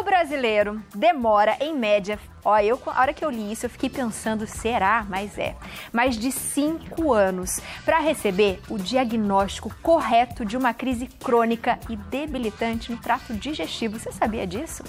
brasileiro demora, em média, a hora que eu li isso, eu fiquei pensando, será? Mas mais de 5 anos para receber o diagnóstico correto de uma crise crônica e debilitante no trato digestivo. Você sabia disso?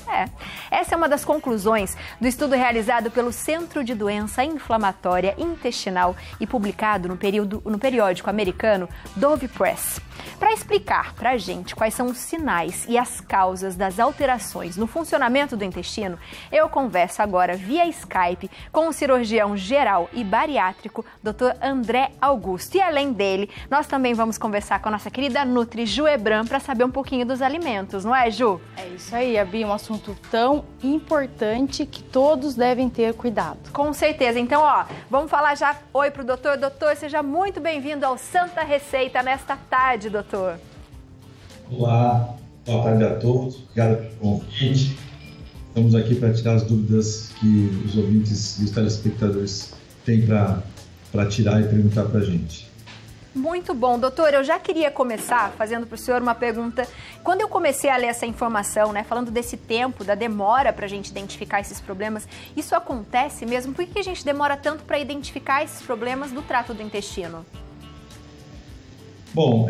Essa é uma das conclusões do estudo realizado pelo Centro de Doença Inflamatória Intestinal e publicado no periódico americano Dove Press. Para explicar para a gente quais são os sinais e as causas das alterações no funcionamento do intestino, eu converso agora via Skype com o cirurgião geral e bariátrico, Dr. André Augusto. E além dele, nós também vamos conversar com a nossa querida Nutri Ju Ebram para saber um pouquinho dos alimentos, não é, Ju? É isso aí, Abi, um assunto tão importante que todos devem ter cuidado. Com certeza. Então, vamos falar já oi pro doutor. Doutor, seja muito bem-vindo ao Santa Receita nesta tarde, doutor. Olá, boa tarde a todos. Obrigado pelo convite. Estamos aqui para tirar as dúvidas que os ouvintes e os telespectadores têm para tirar e perguntar para a gente. Muito bom, doutor. Eu já queria começar fazendo para o senhor uma pergunta. Quando eu comecei a ler essa informação, falando desse tempo, da demora para a gente identificar esses problemas, isso acontece mesmo? Por que a gente demora tanto para identificar esses problemas do trato do intestino? Bom,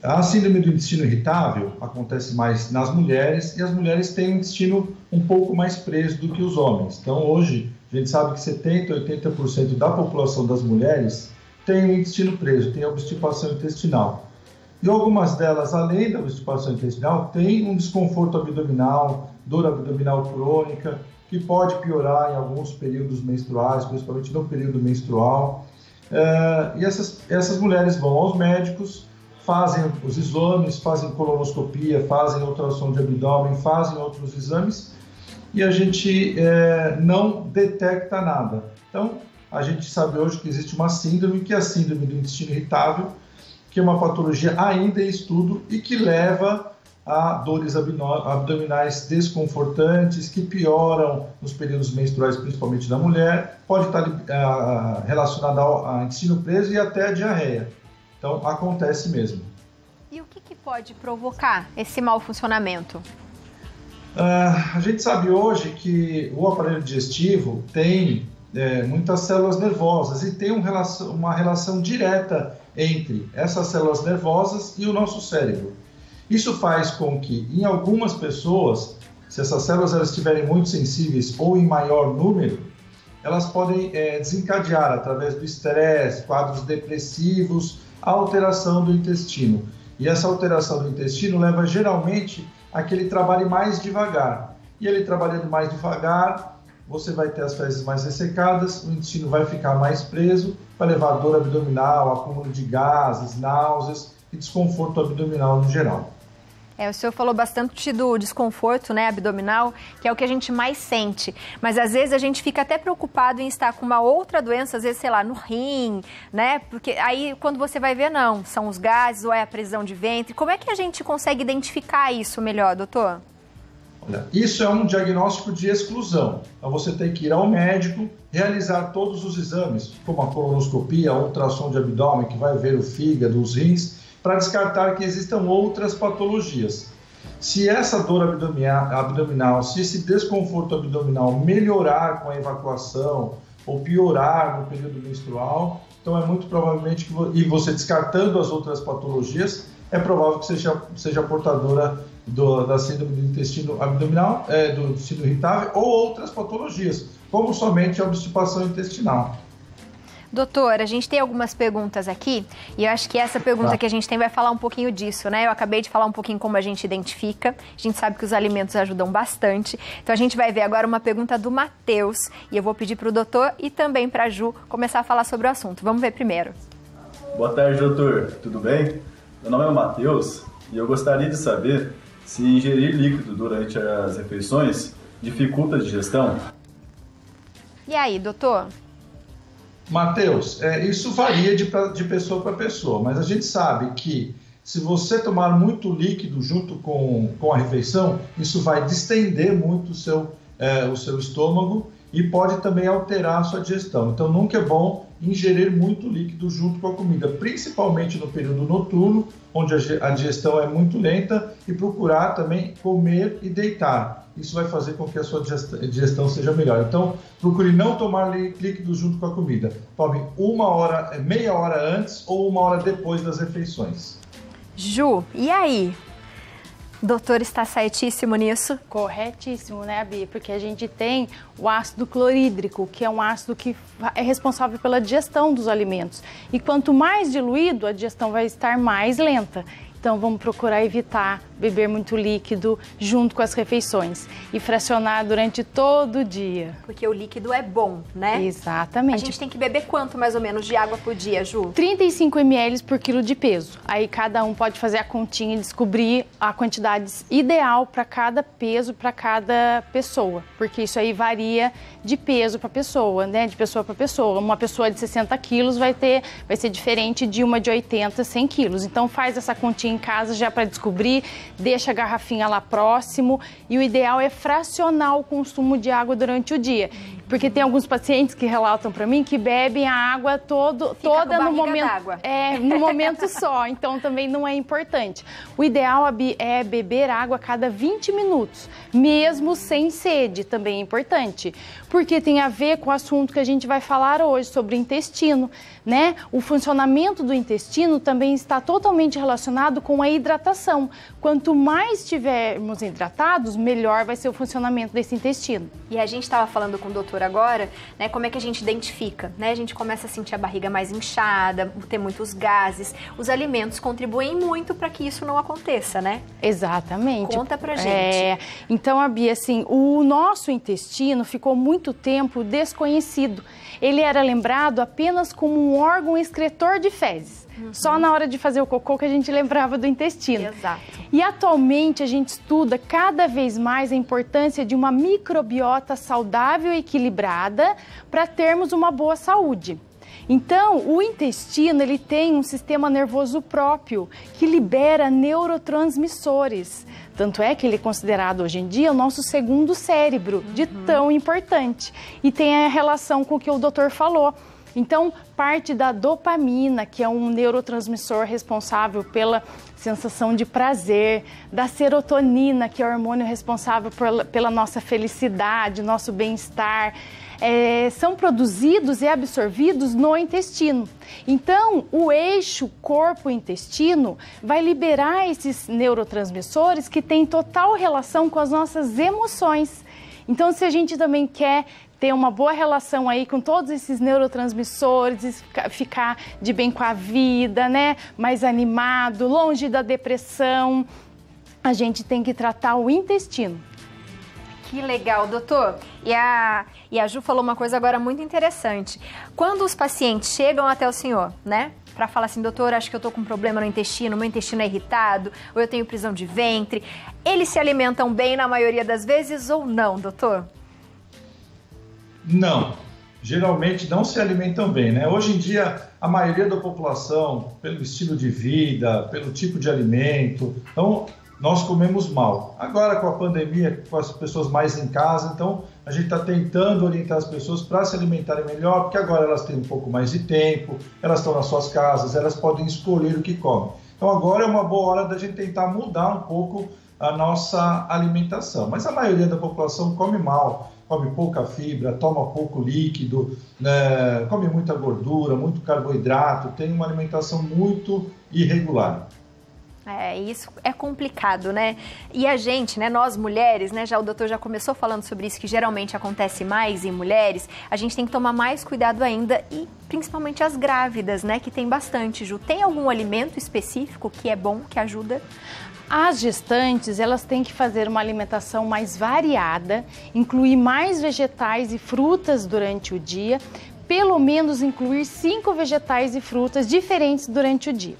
a síndrome do intestino irritável acontece mais nas mulheres e as mulheres têm um intestino um pouco mais preso do que os homens. Então, hoje, a gente sabe que 70% a 80% da população das mulheres tem o intestino preso, tem obstipação intestinal. E algumas delas, além da obstipação intestinal, têm um desconforto abdominal, dor abdominal crônica, que pode piorar em alguns períodos menstruais, principalmente no período menstrual. E essas mulheres vão aos médicos, fazem os exames, fazem colonoscopia, fazem ultrassom de abdômen, fazem outros exames e a gente não detecta nada. Então, a gente sabe hoje que existe uma síndrome, que é a síndrome do intestino irritável, que é uma patologia ainda em estudo e que leva a dores abdominais desconfortantes, que pioram nos períodos menstruais, principalmente da mulher, pode estar relacionada ao intestino preso e até a diarreia. Então, acontece mesmo. E o que pode provocar esse mau funcionamento? A gente sabe hoje que o aparelho digestivo tem muitas células nervosas e tem uma relação direta entre essas células nervosas e o nosso cérebro. Isso faz com que, em algumas pessoas, se essas células estiverem muito sensíveis ou em maior número, elas podem desencadear, através do estresse, quadros depressivos, a alteração do intestino. E essa alteração do intestino leva geralmente a que ele trabalhe mais devagar. E ele trabalhando mais devagar, você vai ter as fezes mais ressecadas, o intestino vai ficar mais preso, vai levar dor abdominal, acúmulo de gases, náuseas e desconforto abdominal no geral. O senhor falou bastante do desconforto, abdominal, que é o que a gente mais sente. Mas às vezes a gente fica até preocupado em estar com uma outra doença, às vezes, sei lá, no rim, Porque aí quando você vai ver, não, são os gases ou é a prisão de ventre. Como é que a gente consegue identificar isso melhor, doutor? Olha, isso é um diagnóstico de exclusão. Então você tem que ir ao médico, realizar todos os exames, como a colonoscopia, a ultrassom de abdômen, que vai ver o fígado, os rins, para descartar que existam outras patologias. Se essa dor abdominal, se esse desconforto abdominal melhorar com a evacuação ou piorar no período menstrual, então é muito provavelmente e você descartando as outras patologias, é provável que seja portadora da síndrome do intestino abdominal, do intestino irritável ou outras patologias, como somente a obstipação intestinal. Doutor, a gente tem algumas perguntas aqui e eu acho que essa pergunta que a gente tem vai falar um pouquinho disso, Eu acabei de falar um pouquinho como a gente identifica, a gente sabe que os alimentos ajudam bastante, então a gente vai ver agora uma pergunta do Matheus e eu vou pedir para o doutor e também para a Ju começar a falar sobre o assunto. Vamos ver primeiro. Boa tarde, doutor. Tudo bem? Meu nome é Matheus e eu gostaria de saber se ingerir líquido durante as refeições dificulta a digestão. E aí, doutor? Matheus, isso varia de pessoa para pessoa, mas a gente sabe que se você tomar muito líquido junto com a refeição, isso vai distender muito o seu estômago e pode também alterar a sua digestão. Então, nunca é bom ingerir muito líquido junto com a comida, principalmente no período noturno, onde a digestão é muito lenta, e procurar também comer e deitar. Isso vai fazer com que a sua digestão seja melhor. Então, procure não tomar líquido junto com a comida. Tome meia hora antes ou 1 hora depois das refeições. Ju, e aí? O doutor está certíssimo nisso? Corretíssimo, né, Bia? Porque a gente tem o ácido clorídrico, que é um ácido que é responsável pela digestão dos alimentos. E quanto mais diluído, a digestão vai estar mais lenta. Então, vamos procurar evitar beber muito líquido junto com as refeições e fracionar durante todo o dia. Porque o líquido é bom, né? Exatamente. A gente tem que beber quanto, mais ou menos, de água por dia, Ju? 35 ml por quilo de peso. Aí cada um pode fazer a continha e descobrir a quantidade ideal para cada peso, para cada pessoa. Porque isso aí varia de peso para pessoa, né? De pessoa para pessoa. Uma pessoa de 60 quilos vai ser diferente de uma de 80, 100 quilos. Então faz essa continha em casa já para descobrir, deixa a garrafinha lá próximo, e o ideal é fracionar o consumo de água durante o dia. Porque tem alguns pacientes que relatam para mim que bebem a água toda no momento só, então também não é importante. O ideal é beber água a cada 20 minutos, mesmo sem sede, também é importante, porque tem a ver com o assunto que a gente vai falar hoje sobre o intestino, né? O funcionamento do intestino também está totalmente relacionado com a hidratação. Quanto mais estivermos hidratados, melhor vai ser o funcionamento desse intestino. E a gente estava falando com o doutor agora, né, como é que a gente identifica, né? A gente começa a sentir a barriga mais inchada, ter muitos gases. Os alimentos contribuem muito para que isso não aconteça, né? Exatamente. Conta pra gente. Então, a Bia, assim, o nosso intestino ficou muito tempo desconhecido. Ele era lembrado apenas como um órgão excretor de fezes. Só na hora de fazer o cocô que a gente lembrava do intestino. Exato. E atualmente a gente estuda cada vez mais a importância de uma microbiota saudável e equilibrada para termos uma boa saúde. Então, o intestino, ele tem um sistema nervoso próprio que libera neurotransmissores. Tanto é que ele é considerado hoje em dia o nosso segundo cérebro, de tão importante. E tem a relação com o que o doutor falou. Então, parte da dopamina, que é um neurotransmissor responsável pela sensação de prazer, da serotonina, que é o hormônio responsável pela nossa felicidade, nosso bem-estar, são produzidos e absorvidos no intestino. Então, o eixo corpo-intestino vai liberar esses neurotransmissores que têm total relação com as nossas emoções. Então, se a gente também quer ter uma boa relação aí com todos esses neurotransmissores, ficar de bem com a vida, né? Mais animado, longe da depressão, a gente tem que tratar o intestino. Que legal, doutor. E a Ju falou uma coisa agora muito interessante. Quando os pacientes chegam até o senhor, né? Para falar assim, doutor, acho que eu tô com um problema no intestino, meu intestino é irritado, ou eu tenho prisão de ventre. Eles se alimentam bem na maioria das vezes ou não, doutor? Não, geralmente não se alimentam bem, né? Hoje em dia, a maioria da população, pelo estilo de vida, pelo tipo de alimento, então nós comemos mal. Agora, com a pandemia, com as pessoas mais em casa, então a gente está tentando orientar as pessoas para se alimentarem melhor, porque agora elas têm um pouco mais de tempo, elas estão nas suas casas, elas podem escolher o que comem. Então agora é uma boa hora da gente tentar mudar um pouco a nossa alimentação. Mas a maioria da população come mal, come pouca fibra, toma pouco líquido, né, come muita gordura, muito carboidrato, tem uma alimentação muito irregular. Isso é complicado, né? E a gente, né, nós mulheres, né, o doutor já começou falando sobre isso, que geralmente acontece mais em mulheres, a gente tem que tomar mais cuidado ainda, e principalmente as grávidas, né, que tem bastante, Ju. Tem algum alimento específico que é bom, que ajuda? As gestantes, elas têm que fazer uma alimentação mais variada, incluir mais vegetais e frutas durante o dia, pelo menos incluir 5 vegetais e frutas diferentes durante o dia.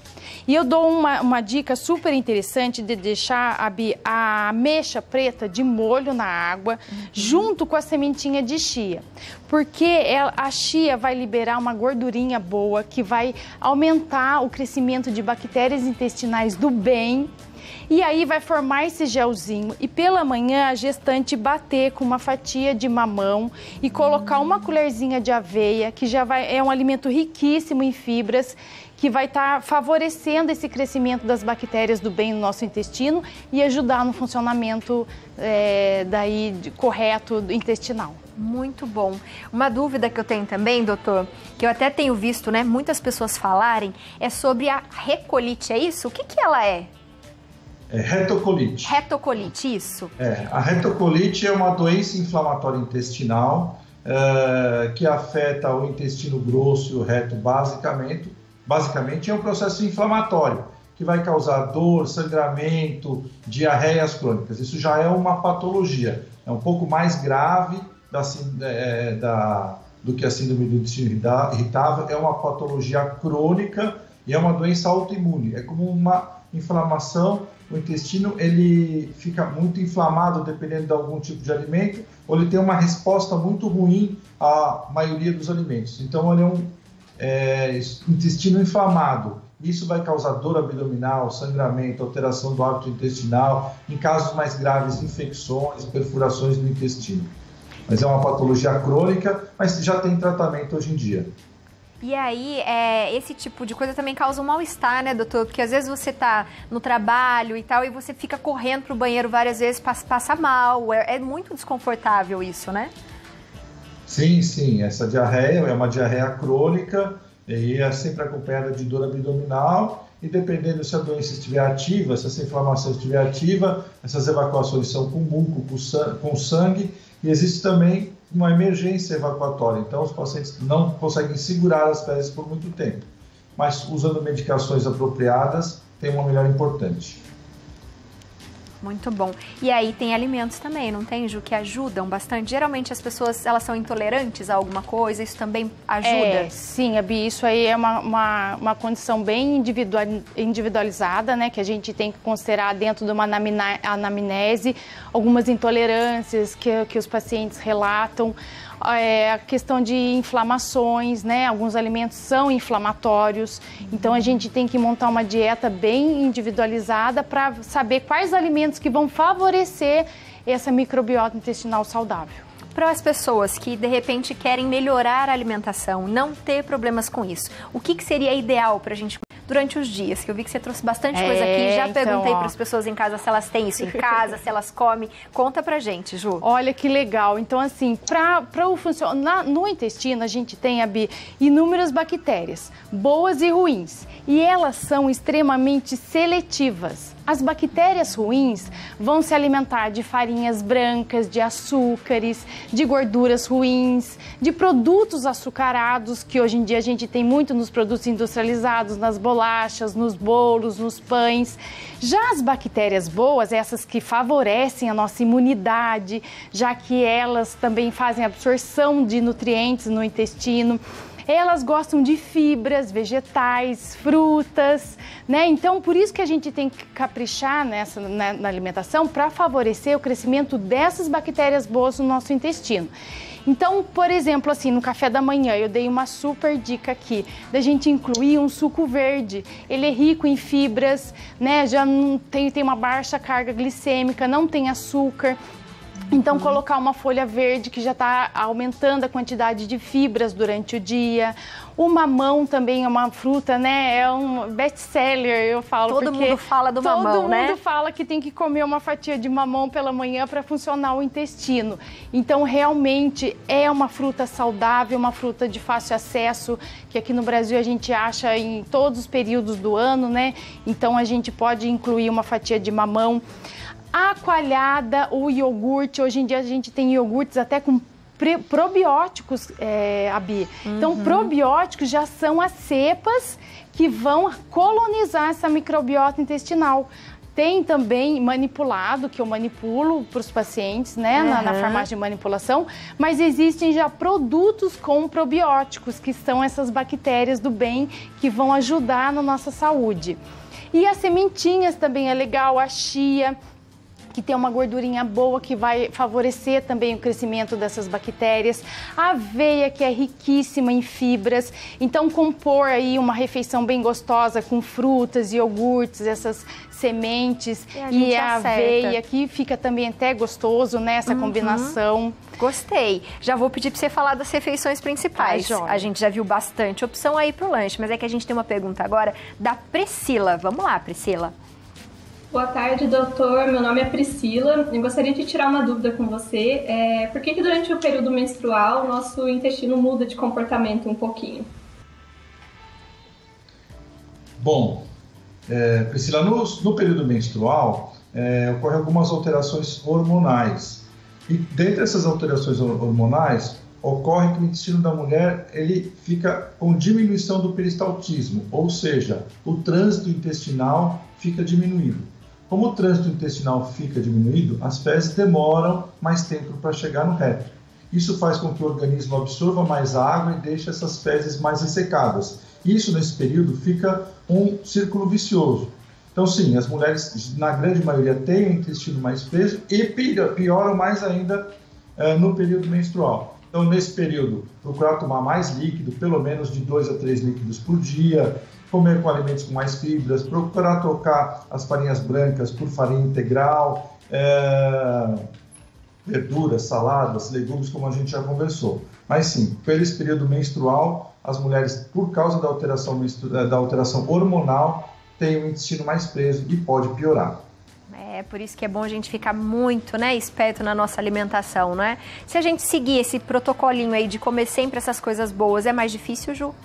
E eu dou uma dica super interessante de deixar a ameixa preta de molho na água, junto com a sementinha de chia, porque a chia vai liberar uma gordurinha boa que vai aumentar o crescimento de bactérias intestinais do bem E aí vai formar esse gelzinho e pela manhã a gestante bater com uma fatia de mamão e colocar uma colherzinha de aveia, que é um alimento riquíssimo em fibras, que vai estar favorecendo esse crescimento das bactérias do bem no nosso intestino e ajudar no funcionamento correto intestinal. Muito bom. Uma dúvida que eu tenho também, doutor, que eu até tenho visto, né, muitas pessoas falarem, é sobre a retocolite, é isso? O que ela é? É retocolite. Retocolite, isso? A retocolite é uma doença inflamatória intestinal que afeta o intestino grosso e o reto basicamente. Basicamente é um processo inflamatório que vai causar dor, sangramento, diarreias crônicas. Isso já é uma patologia, é um pouco mais grave do que a síndrome do intestino irritável, é uma patologia crônica e é uma doença autoimune. É como uma inflamação, o intestino ele fica muito inflamado dependendo de algum tipo de alimento, ou ele tem uma resposta muito ruim à maioria dos alimentos. Então ele é um intestino inflamado. Isso vai causar dor abdominal, sangramento, alteração do hábito intestinal, em casos mais graves, infecções, perfurações no intestino. Mas é uma patologia crônica, mas já tem tratamento hoje em dia. E aí, esse tipo de coisa também causa um mal-estar, né, doutor? Porque às vezes você tá no trabalho e tal, e você fica correndo pro banheiro várias vezes, passa mal. É muito desconfortável isso, né? Sim. Essa diarreia é uma diarreia crônica e é sempre acompanhada de dor abdominal. E dependendo se a doença estiver ativa, se essa inflamação estiver ativa, essas evacuações são com muco, com sangue. E existe também uma emergência evacuatória, então os pacientes não conseguem segurar as fezes por muito tempo, mas usando medicações apropriadas tem uma melhora importante. Muito bom. E aí tem alimentos também, não tem, Ju, que ajudam bastante? Geralmente as pessoas, elas são intolerantes a alguma coisa, isso também ajuda? Sim, Abi, isso aí é uma condição bem individualizada, né, que a gente tem que considerar dentro de uma anamnese, algumas intolerâncias que os pacientes relatam, a questão de inflamações, né? Alguns alimentos são inflamatórios, então a gente tem que montar uma dieta bem individualizada para saber quais alimentos que vão favorecer essa microbiota intestinal saudável. Para as pessoas que de repente querem melhorar a alimentação, não ter problemas com isso, o que seria ideal para a gente durante os dias? Que eu vi que você trouxe bastante coisa aqui, já perguntei para as pessoas em casa se elas têm isso em casa, se elas comem. Conta pra gente, Ju. Olha que legal. Então, assim, no intestino a gente tem, Abi, inúmeras bactérias, boas e ruins, e elas são extremamente seletivas. As bactérias ruins vão se alimentar de farinhas brancas, de açúcares, de gorduras ruins, de produtos açucarados, que hoje em dia a gente tem muito nos produtos industrializados, nas bolachas, nos bolos, nos pães. Já as bactérias boas, essas que favorecem a nossa imunidade, já que elas também fazem absorção de nutrientes no intestino, elas gostam de fibras, vegetais, frutas, né? Então, por isso que a gente tem que caprichar na alimentação para favorecer o crescimento dessas bactérias boas no nosso intestino. Então, por exemplo, assim, no café da manhã, eu dei uma super dica aqui, da gente incluir um suco verde. Ele é rico em fibras, né? Já não tem uma baixa carga glicêmica, não tem açúcar. Então, colocar uma folha verde que já está aumentando a quantidade de fibras durante o dia. O mamão também é uma fruta, né? É um best-seller, eu falo. Todo mundo fala do mamão, né? Todo mundo fala que tem que comer uma fatia de mamão pela manhã para funcionar o intestino. Então, realmente, é uma fruta saudável, uma fruta de fácil acesso, que aqui no Brasil a gente acha em todos os períodos do ano, né? Então, a gente pode incluir uma fatia de mamão. A coalhada, o iogurte, hoje em dia a gente tem iogurtes até com probióticos, Abi. Então, probióticos já são as cepas que vão colonizar essa microbiota intestinal. Tem também manipulado, que eu manipulo para os pacientes, né, na farmácia de manipulação, mas existem já produtos com probióticos, que são essas bactérias do bem que vão ajudar na nossa saúde. E as sementinhas também é legal, a chia. que tem uma gordurinha boa que vai favorecer também o crescimento dessas bactérias. A aveia, que é riquíssima em fibras, então compor aí uma refeição bem gostosa com frutas, iogurtes, essas sementes e a aveia, que fica também até gostoso, né, essa combinação. Gostei. Já vou pedir para você falar das refeições principais. Tá, a gente já viu bastante opção aí pro lanche, mas é que a gente tem uma pergunta agora da Priscila. Vamos lá, Priscila. Boa tarde, doutor. Meu nome é Priscila. Eu gostaria de tirar uma dúvida com você. Por que durante o período menstrual o nosso intestino muda de comportamento um pouquinho? Bom, Priscila, no período menstrual ocorrem algumas alterações hormonais. E dentre essas alterações hormonais, ocorre que o intestino da mulher ele fica com diminuição do peristaltismo, ou seja, o trânsito intestinal fica diminuído. Como o trânsito intestinal fica diminuído, as fezes demoram mais tempo para chegar no reto. Isso faz com que o organismo absorva mais água e deixe essas fezes mais ressecadas. Isso, nesse período, fica um círculo vicioso. Então, sim, as mulheres, na grande maioria, têm o intestino mais preso e pioram mais ainda no período menstrual. Então, nesse período, procurar tomar mais líquido, pelo menos de 2 a 3 líquidos por dia, comer com alimentos com mais fibras, procurar trocar as farinhas brancas por farinha integral, verduras, saladas, legumes, como a gente já conversou. Mas sim, pelo esse período menstrual, as mulheres, por causa da alteração hormonal, têm o intestino mais preso e pode piorar. É por isso que é bom a gente ficar muito, né, esperto na nossa alimentação, não é? Se a gente seguir esse protocolinho aí de comer sempre essas coisas boas, é mais difícil, Ju?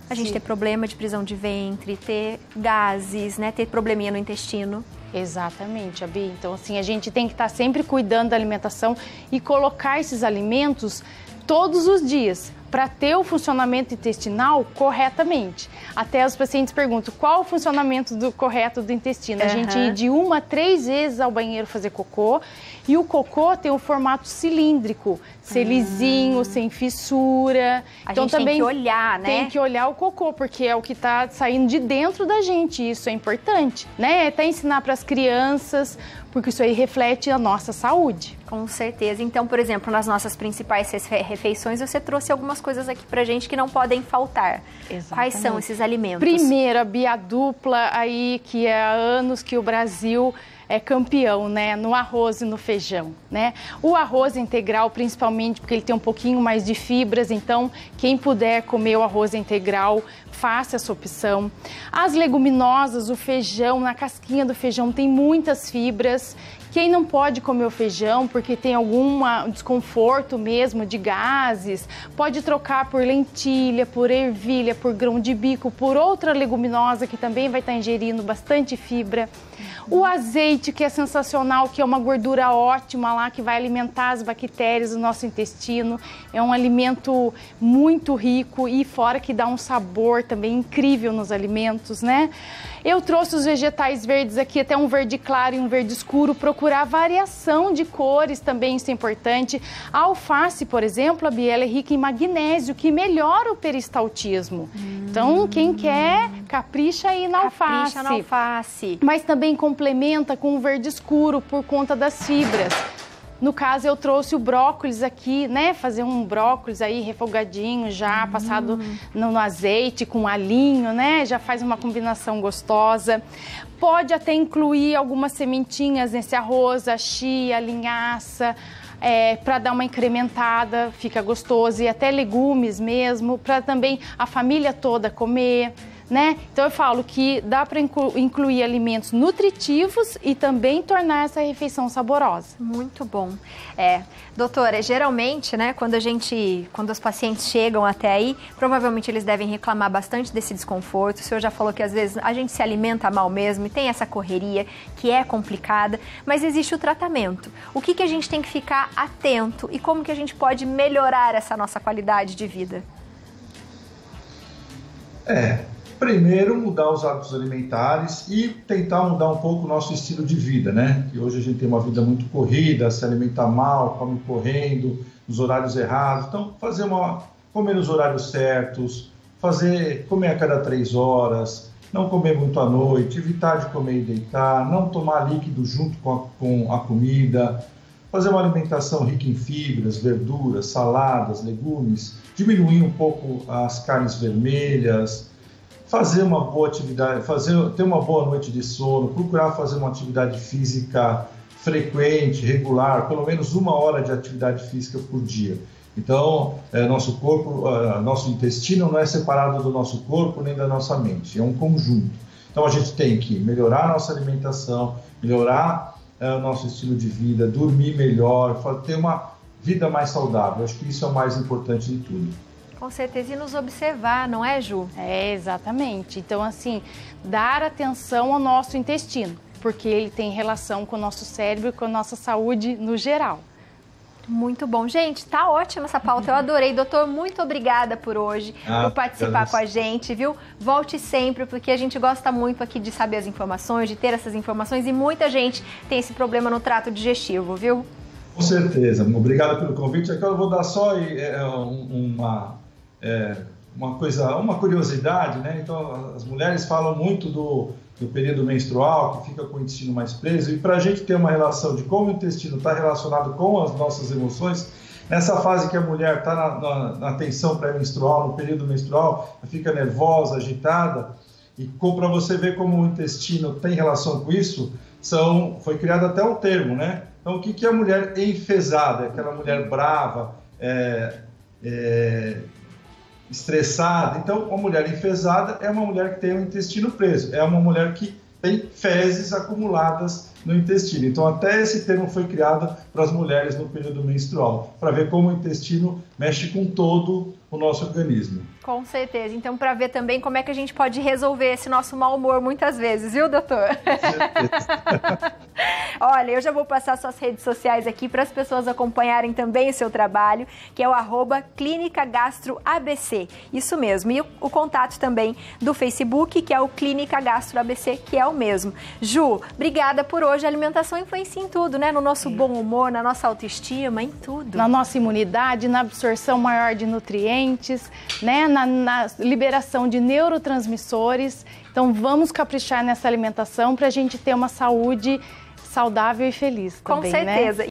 A gente ter problema de prisão de ventre, ter gases, né, ter probleminha no intestino. Exatamente, Abi. Então, assim, a gente tem que estar sempre cuidando da alimentação e colocar esses alimentos todos os dias para ter o funcionamento intestinal corretamente. Até os pacientes perguntam qual o funcionamento correto do intestino. A gente ir de 1 a 3 vezes ao banheiro fazer cocô, e o cocô tem um formato cilíndrico, ser lisinho, sem fissura. Então gente também tem que olhar, né? Tem que olhar o cocô, porque é o que está saindo de dentro da gente, isso é importante, né? Até ensinar para as crianças, porque isso aí reflete a nossa saúde. Com certeza. Então, por exemplo, nas nossas principais refeições, você trouxe algumas coisas aqui pra gente que não podem faltar. Exatamente. Quais são esses alimentos? Primeiro, a Bia dupla aí, que há anos que o Brasil é campeão, né, no arroz e no feijão, né? O arroz integral, principalmente porque ele tem um pouquinho mais de fibras, então quem puder comer o arroz integral, faça essa opção. As leguminosas, o feijão, na casquinha do feijão tem muitas fibras. Quem não pode comer o feijão porque tem algum desconforto mesmo de gases, pode trocar por lentilha, por ervilha, por grão de bico, por outra leguminosa que também vai estar ingerindo bastante fibra. O azeite, que é sensacional, que é uma gordura ótima lá, que vai alimentar as bactérias do nosso intestino. É um alimento muito rico e fora que dá um sabor também incrível nos alimentos, né? Eu trouxe os vegetais verdes aqui, até um verde claro e um verde escuro, procurar variação de cores também, isso é importante. A alface, por exemplo, a Biela é rica em magnésio, que melhora o peristaltismo. Então, quem quer, capricha aí na alface. Capricha na alface. Mas também complementa com o verde escuro por conta das fibras. No caso, eu trouxe o brócolis aqui, né? Fazer um brócolis aí refogadinho já, passado no azeite com alinho, né? Já faz uma combinação gostosa. Pode até incluir algumas sementinhas nesse arroz, a chia, a linhaça, para dar uma incrementada, fica gostoso. E até legumes mesmo, para também a família toda comer. Né? Então eu falo que dá para incluir alimentos nutritivos e também tornar essa refeição saborosa. Muito bom. Doutora, geralmente, né, quando os pacientes chegam até aí, provavelmente eles devem reclamar bastante desse desconforto. O senhor já falou que às vezes a gente se alimenta mal mesmo e tem essa correria que é complicada, mas existe o tratamento. O que a gente tem que ficar atento e como que a gente pode melhorar essa nossa qualidade de vida? Primeiro, mudar os hábitos alimentares e tentar mudar um pouco o nosso estilo de vida, né? Que hoje a gente tem uma vida muito corrida, se alimenta mal, come correndo, nos horários errados. Então, comer nos horários certos, comer a cada 3 horas, não comer muito à noite, evitar de comer e deitar, não tomar líquido junto com a comida, fazer uma alimentação rica em fibras, verduras, saladas, legumes, diminuir um pouco as carnes vermelhas, fazer uma boa atividade, ter uma boa noite de sono, procurar fazer uma atividade física frequente, regular, pelo menos 1 hora de atividade física por dia. Então, nosso corpo, nosso intestino não é separado do nosso corpo nem da nossa mente, é um conjunto. Então, a gente tem que melhorar a nossa alimentação, melhorar o nosso estilo de vida, dormir melhor, ter uma vida mais saudável. Acho que isso é o mais importante de tudo. Com certeza, e nos observar, não é, Ju? É, exatamente. Então, assim, dar atenção ao nosso intestino, porque ele tem relação com o nosso cérebro e com a nossa saúde no geral. Muito bom. Gente, tá ótima essa pauta, eu adorei. Doutor, muito obrigada por hoje, por participar com a gente, viu? Volte sempre, porque a gente gosta muito aqui de saber as informações, de ter essas informações, e muita gente tem esse problema no trato digestivo, viu? Com certeza. Obrigado pelo convite. Aqui eu vou dar só uma curiosidade, né? Então, as mulheres falam muito do período menstrual, que fica com o intestino mais preso, e para a gente ter uma relação de como o intestino está relacionado com as nossas emoções, nessa fase que a mulher está na tensão pré-menstrual, no período menstrual, fica nervosa, agitada, e para você ver como o intestino tem relação com isso, foi criado até um termo, né? Então, o que é a mulher enfesada? É aquela mulher brava, estressada. Então, uma mulher enfesada é uma mulher que tem o intestino preso, é uma mulher que tem fezes acumuladas no intestino. Então, até esse termo foi criado para as mulheres no período menstrual, para ver como o intestino mexe com todo o nosso organismo. Com certeza. Então, para ver também como é que a gente pode resolver esse nosso mau humor muitas vezes, viu, doutor? Olha, eu já vou passar suas redes sociais aqui para as pessoas acompanharem também o seu trabalho, que é o @ClínicaGastroABC. Isso mesmo. E o contato também do Facebook, que é o Clínica Gastro ABC, que é o mesmo. Ju, obrigada por hoje. A alimentação influencia em tudo, né? No nosso bom humor, na nossa autoestima, em tudo. Na nossa imunidade, na absorção maior de nutrientes, né? Na liberação de neurotransmissores. Então, vamos caprichar nessa alimentação para a gente ter uma saúde saudável e feliz também, Com certeza. Né?